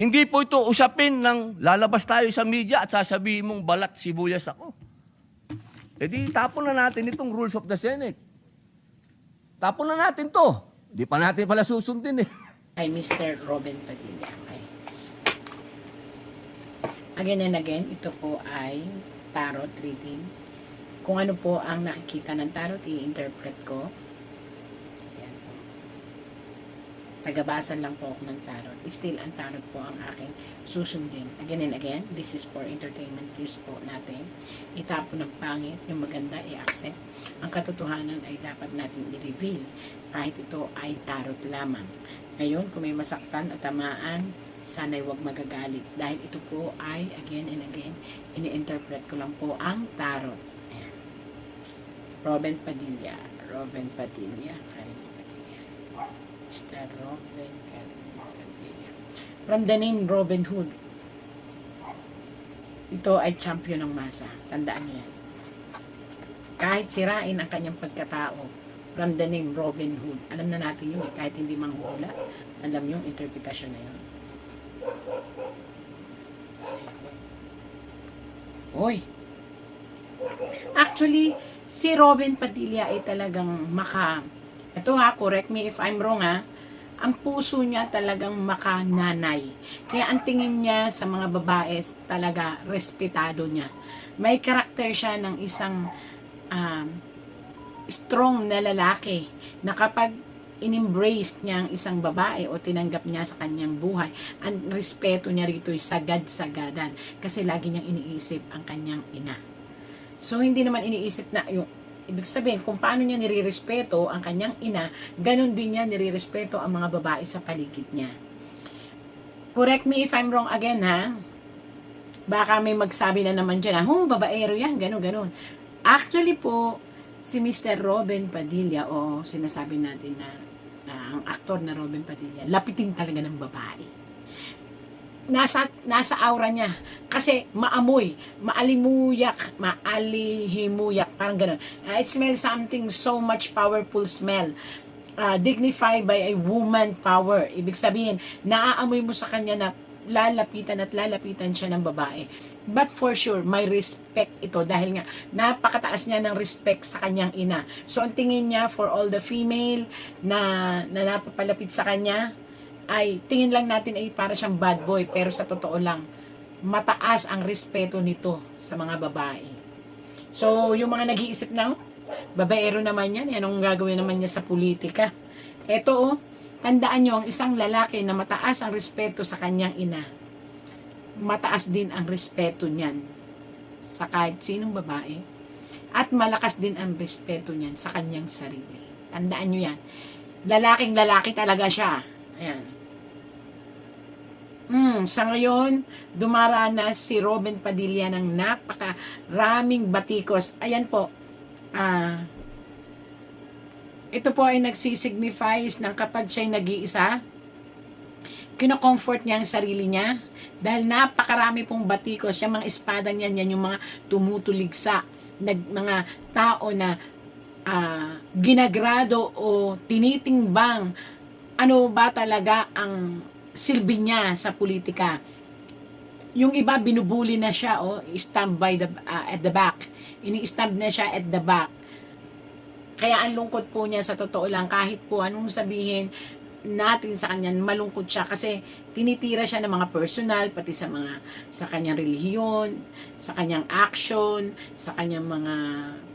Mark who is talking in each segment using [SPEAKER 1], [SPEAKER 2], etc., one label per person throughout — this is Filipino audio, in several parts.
[SPEAKER 1] Hindi po ito usapin ng lalabas tayo sa media at sasabihin mong balat sibuyas ako. E di tapon na natin itong rules of the Senate. Tapon na natin to. Di pa natin pala susundin eh.
[SPEAKER 2] Kay Mr. Robin Padilla. Okay. Again and again, ito po ay tarot reading. Kung ano po ang nakikita ng tarot, i-interpret ko. Ayan po. Tagabasan lang po ako ng tarot. Still, ang tarot po ang aking susundin. Again and again, this is for entertainment use po natin. Itapon ng pangit, yung maganda, i-accept. Ang katotohanan ay dapat natin i-reveal kahit ito ay tarot lamang. Ngayon, kung may masaktan at tamaan, sana'y huwag magagalit. Dahil ito po ay, again and again, ini-interpret ko lang po ang tarot. Ayan. Robin Padilla. Robin Padilla. Karin Padilla. Mr. Robin Karin Padilla. From the name Robin Hood. Ito ay champion ng masa. Tandaan niyo yan. Kahit sirain ang kanyang pagkatao, from the name Robin Hood. Alam na natin yun eh, kahit hindi manghula. Alam yung interpretasyon na yun. Oy! Actually, si Robin Padilla ay talagang ito ha, correct me if I'm wrong ha, ang puso niya talagang makananay. Kaya ang tingin niya sa mga babae talaga respetado niya. May karakter siya ng isang strong na lalaki na kapag in-embrace niya ang isang babae o tinanggap niya sa kanyang buhay, ang respeto niya rito ay sagad-sagadan kasi lagi niyang iniisip ang kanyang ina. So, hindi naman iniisip na yung ibig sabihin, kung paano niya nirirespeto ang kanyang ina, ganun din niya nirirespeto ang mga babae sa paligid niya. Correct me if I'm wrong again ha. Baka may magsabi na naman dyan, babaero yan, ganun. Actually po, si Mr. Robin Padilla o sinasabi natin na ang aktor na Robin Padilla, lapitin talaga ng babae. Nasa aura niya kasi maamoy, maalihimuyak, parang gano'n. It smells something so much powerful smell. Dignified by a woman power. Ibig sabihin, naaamoy mo sa kanya na lalapitan siya ng babae. But for sure, may respect ito dahil nga napakataas niya ng respect sa kanyang ina. So, ang tingin niya for all the female na napapalapit sa kanya, ay tingin lang natin ay para siyang bad boy. Pero sa totoo lang, mataas ang respeto nito sa mga babae. So, yung mga nag-iisip na, babaero naman yan, anong gagawin naman niya sa politika? Ito, tandaan nyo, ang isang lalaki na mataas ang respeto sa kanyang ina, mataas din ang respeto niyan sa kahit sinong babae at malakas din ang respeto niyan sa kanyang sarili. Tandaan nyo yan. Lalaking lalaki talaga siya. Ayan. Sa ngayon, dumaranas si Robin Padilla ng napakaraming batikos. Ayan po. Ito po ay nagsisignifies ng kapag siya'y nag-iisa, kino-comfort niya ang sarili niya dahil napakarami pong batikos, yung mga espada niyan, yan yung mga tumutuligsa, mga tao na ginagrado o tinitimbang ano ba talaga ang silbi niya sa politika. Yung iba binubuli na siya, stand by at the back. Ini-stand na siya at the back. Kaya ang lungkot po niya sa totoo lang, kahit po anong sabihin natin sa kanya, malungkot siya kasi tinitira siya ng mga personal, pati sa kanyang relihiyon, sa kanyang action, sa kanyang mga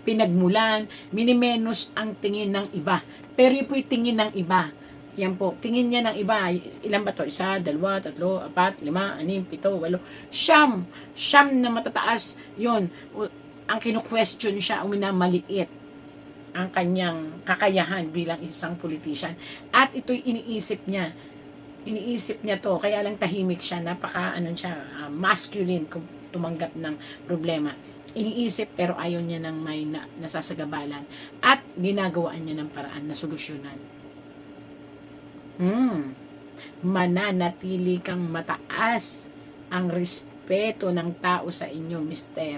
[SPEAKER 2] pinagmulan, minimenos ang tingin ng iba. Pero yun po yung tingin ng iba. Yan po, tingin niya ng iba, ilan ba to? 1, 2, 3, 4, 5, 6, 7, 8, 9 na matataas yun. Ang kinu-question siya, minamaliit ang kanyang kakayahan bilang isang politician. At ito'y iniisip niya. Iniisip niya to, kaya lang tahimik siya, masculine kung tumanggap ng problema. Iniisip pero ayaw niya ng may nasasagabalan. At ginagawaan niya ng paraan na solusyonan. Mananatili kang mataas ang respeto ng tao sa inyo, Mr.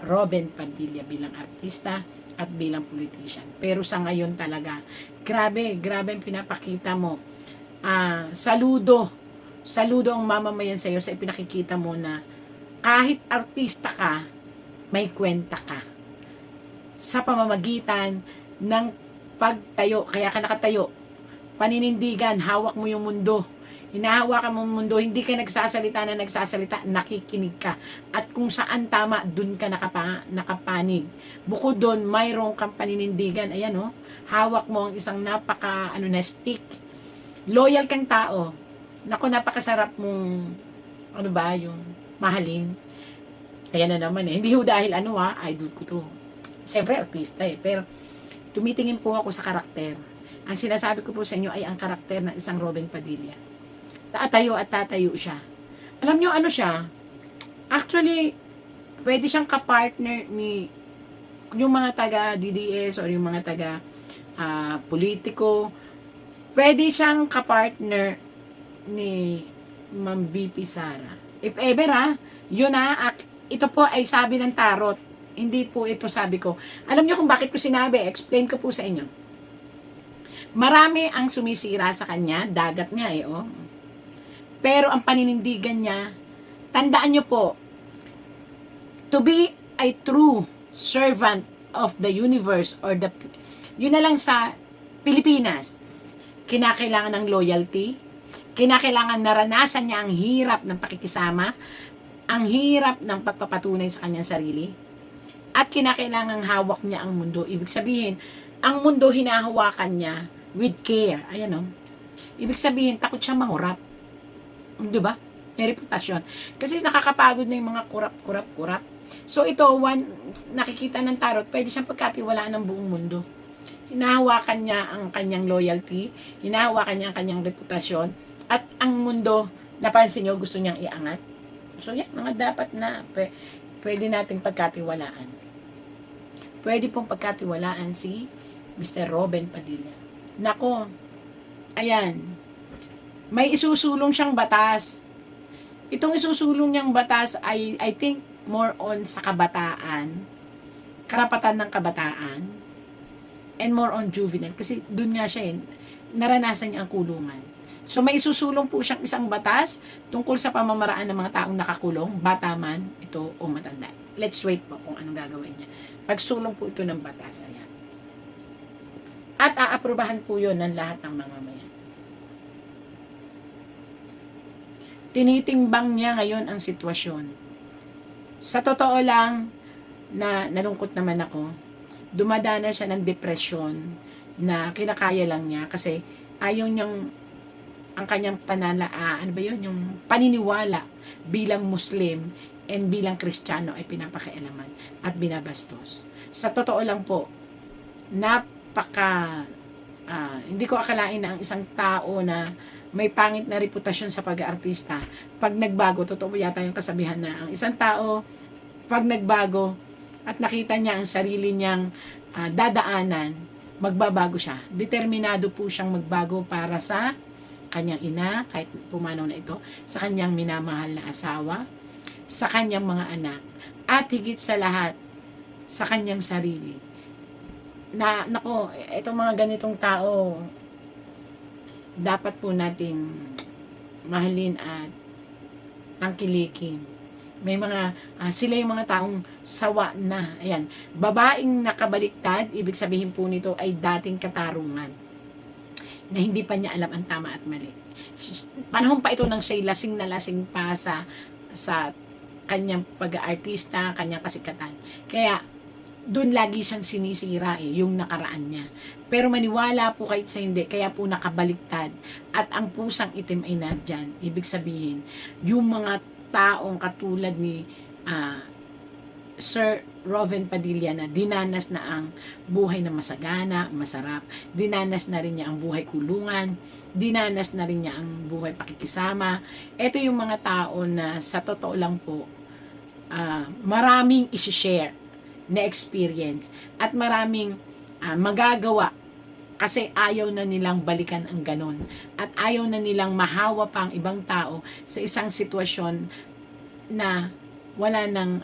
[SPEAKER 2] Robin Padilla bilang artista at bilang politician. Pero sa ngayon talaga, grabe ang pinapakita mo. Saludo saludo ang mamamayan sa'yo sa ipinakikita mo na kahit artista ka, may kwenta ka. Sa pamamagitan ng pagtayo, kaya ka nakatayo, paninindigan, hawak mo yung mundo. Hinahawakan mo yung mundo, hindi ka nagsasalita, nakikinig ka. At kung saan tama, dun ka nakapanig. Bukod dun, mayroong kang paninindigan. Ayan, oh, hawak mo ang isang stick. Loyal kang tao. Naku, napakasarap mong, yung mahalin. Kaya na naman hindi ho dahil idol ko to. Siyempre, artista pero tumitingin po ako sa karakter. Ang sinasabi ko po sa inyo ay ang karakter ng isang Robin Padilla. Tatayo at tatayo siya. Alam nyo siya? Actually, pwede siyang kapartner ni yung mga taga DDS or yung mga taga politiko. Pwede siyang kapartner ni Ma'am BP Sara. If ever yun ito po ay sabi ng tarot. Hindi po ito sabi ko. Alam niyo kung bakit ko sinabi, explain ko po sa inyo. Marami ang sumisira sa kanya, dagat nga oh. Pero ang paninindigan niya, tandaan niyo po, to be a true servant of the universe or yun na lang sa Pilipinas, kinakailangan ng loyalty, kinakailangan naranasan niya ang hirap ng pakikisama, ang hirap ng pagpapatunay sa kanyang sarili, at kinakailangan hawak niya ang mundo. Ibig sabihin, ang mundo hinahawakan niya with care. Ayan Ibig sabihin, takot siya mangurap. Di ba? May reputasyon. Kasi nakakapagod na yung mga kurap. So ito, nakikita ng tarot, pwede siyang pagkatiwalaan ng buong mundo. Hinahawakan niya ang kanyang loyalty, hinahawakan niya ang kanyang reputasyon, at ang mundo, napansin niyo, gusto niyang iangat. So yan, mga dapat na pwede nating pagkatiwalaan. Pwede pong pagkatiwalaan si Mr. Robin Padilla. Nako, ayan, may isusulong siyang batas. Itong isusulong niyang batas ay, I think, more on sa kabataan, karapatan ng kabataan, and more on juvenile. Kasi dun nga siya naranasan niya ang kulungan. So may isusulong po siyang isang batas tungkol sa pamamaraan ng mga taong nakakulong, bata man ito o matanda. Let's wait po kung anong gagawin niya. Pagsulong po ito ng batas. Ayan. At aaprubahan po yun ng lahat ng mamamayan. Tinitimbang niya ngayon ang sitwasyon. Sa totoo lang, na nalungkot naman ako, dumadana siya ng depresyon na kinakaya lang niya kasi ayaw niyang ang kanyang yung paniniwala bilang Muslim and bilang Kristiyano ay pinapakialaman at binabastos. Sa totoo lang po, hindi ko akalain na ang isang tao na may pangit na reputasyon sa pag-aartista, pag nagbago, totoo yata yung kasabihan na ang isang tao, pag nagbago at nakita niya ang sarili niyang dadaanan, magbabago siya. Determinado po siyang magbago para sa kanyang ina, kahit pumanaw na ito, sa kanyang minamahal na asawa, sa kanyang mga anak, at higit sa lahat, sa kanyang sarili. Nako, itong mga ganitong tao, dapat po nating mahalin at tangkilikin. May sila yung mga taong sawa na. Ayan, babaeng nakabaliktad, ibig sabihin po nito ay dating katarungan na hindi pa niya alam ang tama at mali. Panahon pa ito nang siya'y lasing na lasing pa sa kanyang pag-aartista, kanyang kasikatan. Kaya, doon lagi siyang sinisira yung nakaraan niya. Pero maniwala po kahit sa hindi, kaya po nakabaliktad. At ang pusang itim ay nandyan. Ibig sabihin, yung mga taong katulad ni Sir Robin Padilla na dinanas na ang buhay na masagana, masarap, dinanas na rin niya ang buhay kulungan, dinanas na rin niya ang buhay pakikisama. Ito yung mga tao na sa totoo lang po, maraming isi-share na experience at maraming magagawa kasi ayaw na nilang balikan ang ganon at ayaw na nilang mahawa pa ang ibang tao sa isang sitwasyon na wala nang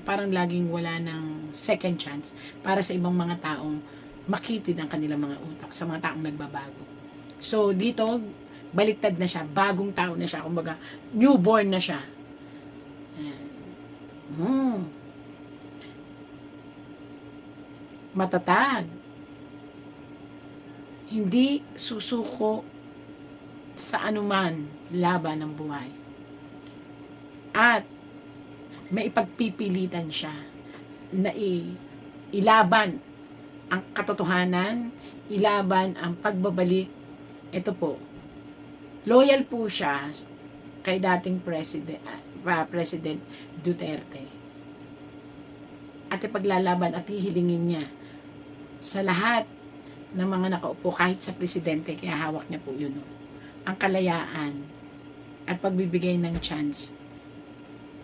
[SPEAKER 2] parang laging wala nang second chance para sa ibang mga taong makitid ang kanilang mga utak sa mga taong nagbabago. So dito baliktad na siya, bagong tao na siya, kumbaga, newborn na siya. Ayan. Matatag. Hindi susuko sa anuman laban ng buhay. At may ipagpipilitan siya na ilaban ang katotohanan, ilaban ang pagbabalik. Ito po, loyal po siya kay dating President Duterte. At ipaglalaban at hihilingin niya sa lahat ng mga nakaupo, kahit sa presidente, kaya hawak niya po yun. Ang kalayaan at pagbibigay ng chance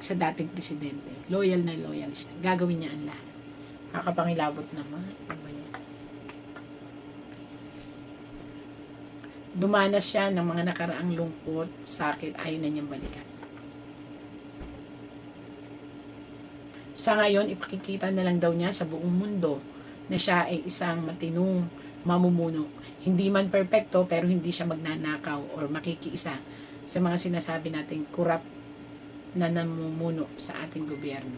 [SPEAKER 2] sa dating presidente. Loyal na loyal siya. Gagawin niya ang lahat. Kakapangilabot naman. Dumanas siya ng mga nakaraang lungkot, sakit, ayaw na niyang balikan. Sa ngayon, ipakikita na lang daw niya sa buong mundo na siya ay isang matinong mamumuno. Hindi man perpekto, pero hindi siya magnanakaw or makikiisa sa mga sinasabi nating corrupt na namumuno sa ating gobyerno.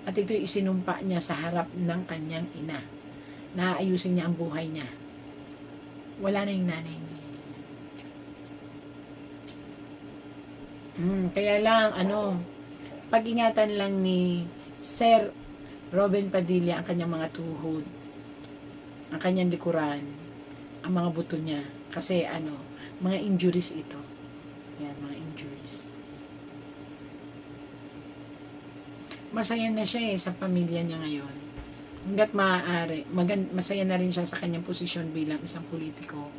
[SPEAKER 2] At ito isinumpa niya sa harap ng kanyang ina na ayusin niya ang buhay niya. Wala na yung nanay niya. Kaya lang, pag-ingatan lang ni Sir Robin Padilla ang kanyang mga tuhod, ang kanyang likuran, ang mga buto niya. Kasi mga injuries ito. Yan, mga injuries. Masaya na siya sa pamilya niya ngayon. Hanggat maaari, masaya na rin siya sa kanyang posisyon bilang isang politiko.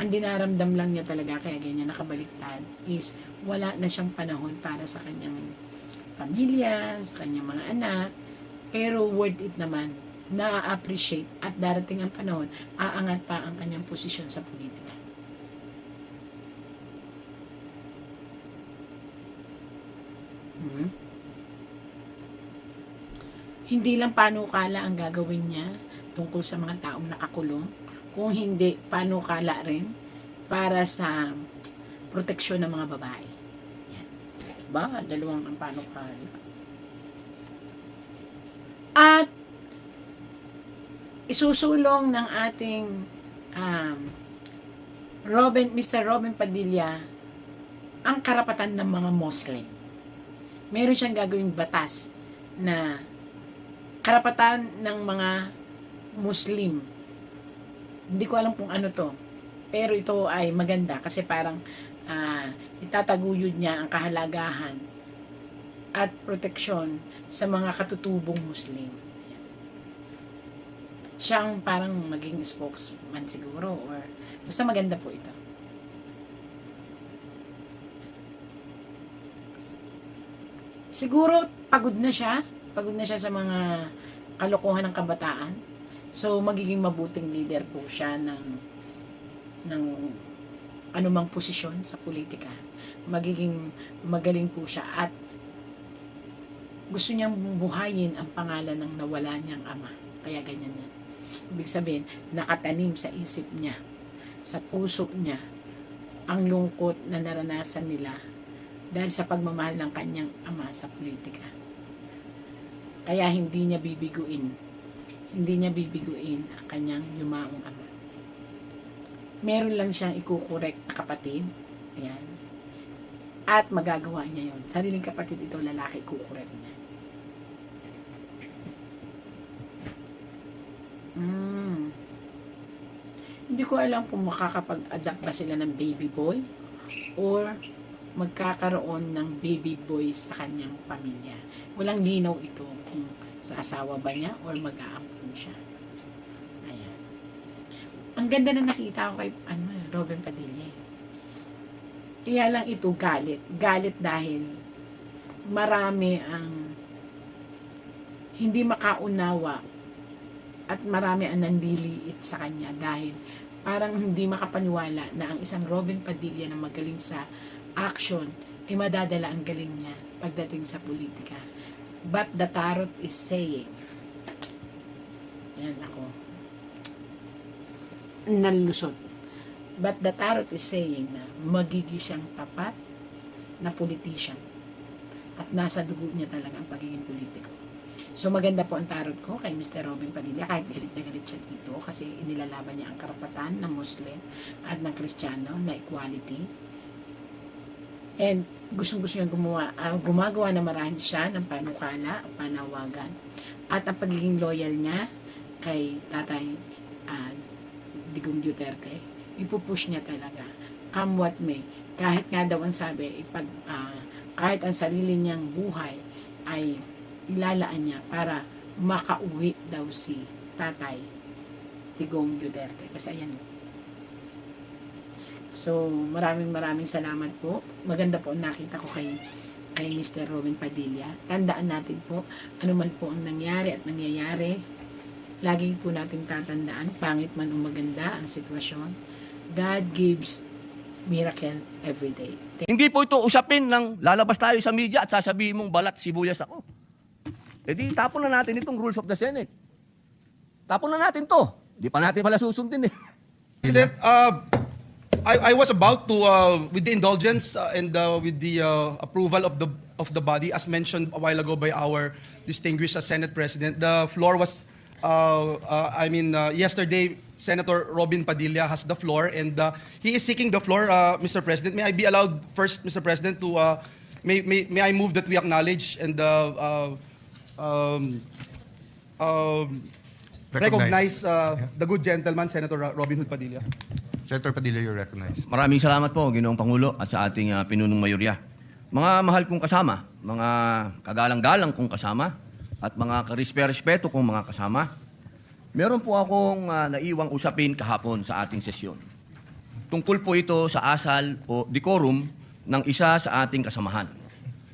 [SPEAKER 2] Ang dinaramdam lang niya talaga, kaya ganyan nakabaliktad, is wala na siyang panahon para sa kanyang pamilya, sa kanyang mga anak, pero worth it naman, na-appreciate at darating ang panahon, aangat pa ang kanyang posisyon sa politika. Hindi lang panukala ang gagawin niya tungkol sa mga taong nakakulong, kung hindi panukala rin para sa proteksyon ng mga babae. Yan. Diba? Dalawang ang panukala. At isusulong ng ating Mr. Robin Padilla ang karapatan ng mga Muslim. Meron siyang gagawing batas na karapatan ng mga Muslim. Hindi ko alam kung ano to. Pero ito ay maganda kasi parang itataguyod niya ang kahalagahan at proteksyon sa mga katutubong Muslim. Siyang parang maging spokesman siguro or basta maganda po ito. Siguro pagod na siya sa mga kalokohan ng kabataan. So magiging mabuting leader po siya ng anumang posisyon sa politika. Magiging magaling po siya at gusto niyang buhayin ang pangalan ng nawala niyang ama. Kaya ganyan yan. Ibig sabihin, nakatanim sa isip niya, sa puso niya, ang lungkot na naranasan nila dahil sa pagmamahal ng kanyang ama sa politika. Kaya hindi niya bibiguin ang kanyang yumaong ama. Meron lang siyang ikukorek na kapatid. Ayan. At magagawa niya yon. Sariling kapatid ito, lalaki, ikukorek niya. Hindi ko alam kung makakapag-adapt ba sila ng baby boy or magkakaroon ng baby boy sa kanyang pamilya. Walang linaw ito kung sa asawa ba niya or mag-aampun siya. Ayan. Ang ganda na nakita ko kay Robin Padilla. Kaya lang ito galit. Galit dahil marami ang hindi makaunawa at marami ang nandiliit sa kanya dahil parang hindi makapaniwala na ang isang Robin Padilla na magaling sa action ay madadala ang galing niya pagdating sa politika. But the tarot is saying, yan ako, nalusot. But the tarot is saying na magiging siyang tapat na politician. At nasa dugo niya talaga ang pagiging politiko. So maganda po ang tarot ko kay Mr. Robin Padilla, kahit galit na galit siya dito kasi inilalaban niya ang karapatan ng Muslim at ng Kristiyano na equality. And gustong-gusto niya gumagawa na marahil siya ng panukala, panawagan. At ang pagiging loyal niya kay Tatay Digong Duterte, ipupush niya talaga. Come what may. Kahit nga daw ang sabi, kahit ang sarili niyang buhay ay ilalaan niya para makauwi daw si Tatay Digong Duterte. Kasi ayan. So, maraming salamat po. Maganda po ang nakita ko kay Mr. Robin Padilla. Tandaan natin po, ano man po ang nangyari at nangyayari, laging po natin tatandaan, pangit man o maganda ang sitwasyon, God gives miracle every day.
[SPEAKER 1] Hindi po ito usapin ng lalabas tayo sa media at sasabihin mong balat sibuyas ako. E di tapon na natin itong rules of the Senate. Tapon na natin to. Di pa natin pala susundin eh.
[SPEAKER 3] President, I was about to, with the indulgence and with the approval of the body, as mentioned a while ago by our distinguished Senate President, the floor was, yesterday, Senator Robin Padilla has the floor, and he is seeking the floor, Mr. President. May I be allowed first, Mr. President, to, may I move that we acknowledge and recognize the good gentleman, Senator Robin Hood Padilla.
[SPEAKER 4] Senator Padilla, you're recognized.
[SPEAKER 1] Maraming salamat po, Ginoong Pangulo, at sa ating pinunong mayorya. Mga mahal kong kasama, mga kagalang-galang kong kasama, at mga karespeto kong mga kasama, meron po akong naiwang usapin kahapon sa ating sesyon. Tungkol po ito sa asal o decorum ng isa sa ating kasamahan.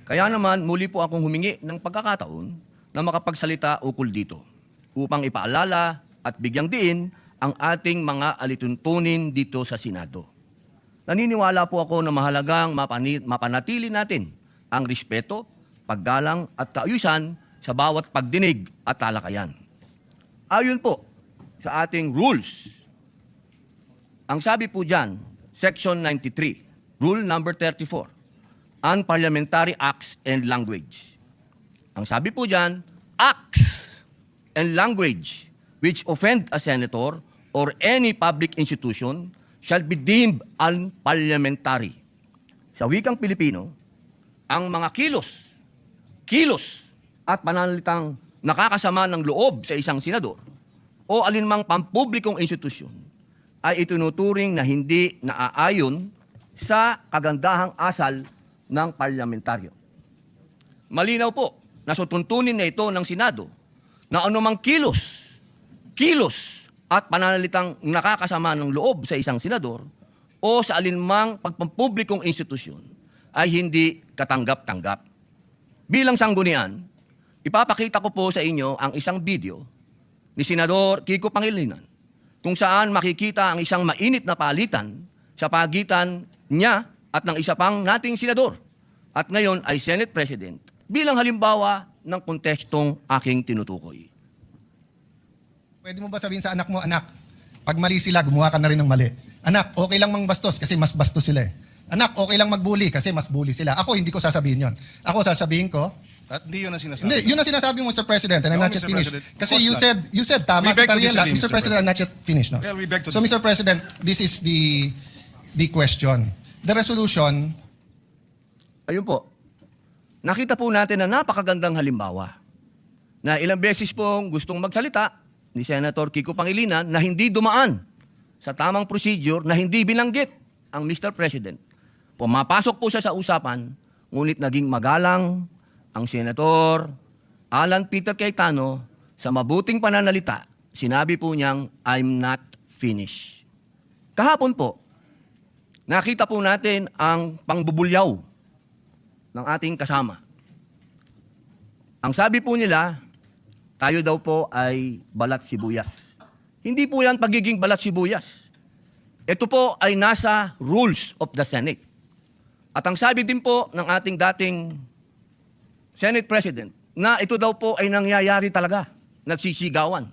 [SPEAKER 1] Kaya naman, muli po akong humingi ng pagkakataon na makapagsalita ukol dito upang ipaalala at bigyang diin ang ating mga alituntunin dito sa Senado. Naniniwala po ako na mahalagang mapanatili natin ang respeto, paggalang at kaayusan sa bawat pagdinig at talakayan. Ayon po sa ating rules, ang sabi po dyan, Section 93, Rule number 34, Unparliamentary Acts and Language. Ang sabi po dyan, acts and language which offend a senator or any public institution shall be deemed unparliamentary. Sa wikang Pilipino, ang mga kilos at pananalitang nakakasama ng loob sa isang senador o alinmang pampublikong institusyon ay itinuturing na hindi naaayon sa kagandahang asal ng parlamentaryo. Malinaw po na sutuntunin na ito ng Senado na anumang kilos at pananalitang nakakasama ng loob sa isang senador o sa alinmang pagpampublikong institusyon ay hindi katanggap-tanggap. Bilang sanggunian, ipapakita ko po sa inyo ang isang video ni Senador Kiko Pangilinan kung saan makikita ang isang mainit na palitan sa pagitan niya at ng isa pang nating senador at ngayon ay Senate President bilang halimbawa ng kontekstong aking tinutukoy.
[SPEAKER 4] Pwede mo ba sabihin sa anak mo, anak, pag mali sila, gumawa ka na rin ng mali. Anak, okay lang mangbastos kasi mas bastos sila eh. Anak, okay lang magbully kasi mas bully sila. Ako, hindi ko sasabihin yon. Ako, sasabihin ko,
[SPEAKER 3] At hindi yun ang sinasabi.
[SPEAKER 4] hindi, yun ang sinasabi mo, Mr. President, and I'm
[SPEAKER 3] No,
[SPEAKER 4] not yet
[SPEAKER 3] Mr.
[SPEAKER 4] finished.
[SPEAKER 3] President.
[SPEAKER 4] Kasi
[SPEAKER 3] Of
[SPEAKER 4] you
[SPEAKER 3] course
[SPEAKER 4] said, tama
[SPEAKER 3] We
[SPEAKER 4] si
[SPEAKER 3] beg to
[SPEAKER 4] Tariela.
[SPEAKER 3] disagree,
[SPEAKER 4] Mr. President, I'm not yet finished. No?
[SPEAKER 3] Yeah, we beg to
[SPEAKER 4] So, Mr. President, this is the question. The resolution,
[SPEAKER 1] Ayun po. Nakita po natin na napakagandang halimbawa na ilang beses pong gustong magsalita ni Senator Kiko Pangilinan na hindi dumaan sa tamang procedure na hindi binanggit ang Mr. President. Pumapasok po siya sa usapan, ngunit naging magalang ang Senator Alan Peter Cayetano sa mabuting pananalita. Sinabi po niyang, I'm not finished. Kahapon po, nakita po natin ang pangbubulyaw ng ating kasama. Ang sabi po nila, tayo daw po ay balat sibuyas. Hindi po yan pagiging balat sibuyas. Ito po ay nasa rules of the Senate. At ang sabi din po ng ating dating Senate President, na ito daw po ay nangyayari talaga, nagsisigawan.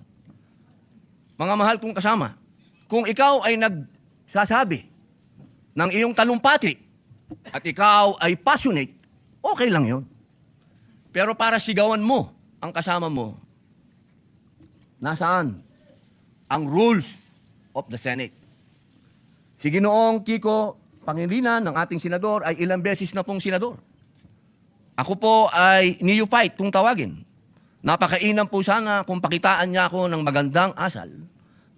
[SPEAKER 1] Mga mahal kong kasama, kung ikaw ay sasabi ng iyong talumpati at ikaw ay passionate, okay lang yon. Pero para sigawan mo ang kasama mo, nasaan ang rules of the Senate? Si Ginoong Kiko Pangilinan ng ating senador ay ilang beses na pong senador. Ako po ay neophyte kung tawagin. Napakainam po sana kung pakitaan niya ako ng magandang asal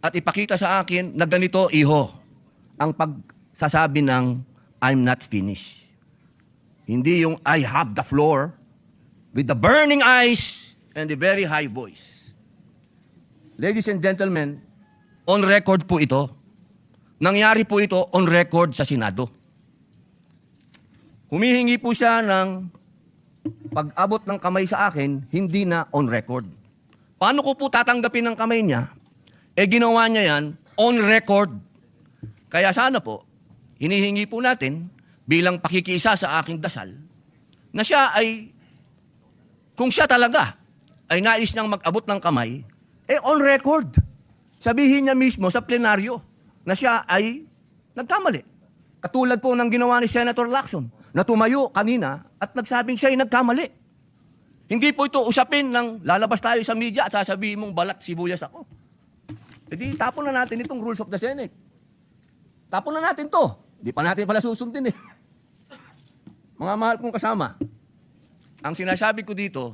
[SPEAKER 1] at ipakita sa akin na ganito, iho, ang pagsasabi ng I'm not finished. Hindi yung I have the floor with the burning eyes and the very high voice. Ladies and gentlemen, on record po ito. Nangyari po ito on record sa Senado. Humihingi po siya ng pag-abot ng kamay sa akin, hindi na on record. Paano ko po tatanggapin ng kamay niya? Ginawa niya yan on record. Kaya sana po, hinihingi po natin bilang pakikiisa sa aking dasal, na siya ay, kung siya talaga ay nais niyang mag-abot ng kamay, on record. Sabihin niya mismo sa plenaryo na siya ay nagkamali. Katulad po ng ginawa ni Senator Lacson, na tumayo kanina at nagsabing siya ay nagkamali. Hindi po ito usapin ng lalabas tayo sa media at sasabihin mong balat sibuyas ako. Di tapon na natin itong rules of the Senate. Tapon na natin to. Di pa natin pala susundin eh. Mga mahal kong kasama, ang sinasabi ko dito,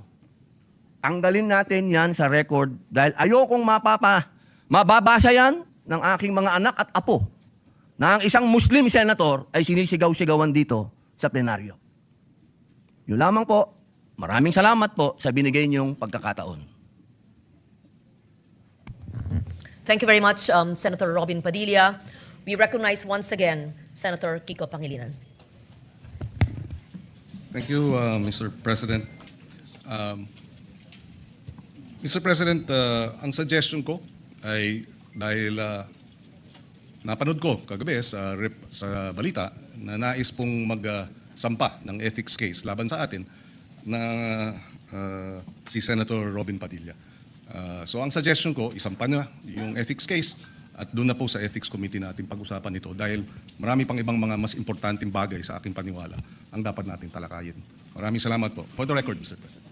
[SPEAKER 1] tanggalin natin yan sa record dahil ayokong mababasa yan ng aking mga anak at apo na ang isang Muslim senator ay sinisigaw-sigawan dito sa plenaryo. Yun lamang po. Maraming salamat po sa binigay niyong pagkakataon.
[SPEAKER 5] Thank you very much, Senator Robin Padilla. We recognize once again Senator Kiko Pangilinan.
[SPEAKER 6] Thank you, Mr. President. Mr. President, ang suggestion ko ay dahil napanood ko kagabi sa balita na nais pong magsampa ng ethics case laban sa atin na si Senator Robin Padilla. So ang suggestion ko, isampa na yung ethics case at doon na po sa ethics committee natin pag-usapan ito dahil marami pang ibang mga mas importanteng bagay sa aking paniwala ang dapat natin talakayin. Maraming salamat po. For the record, Mr. President.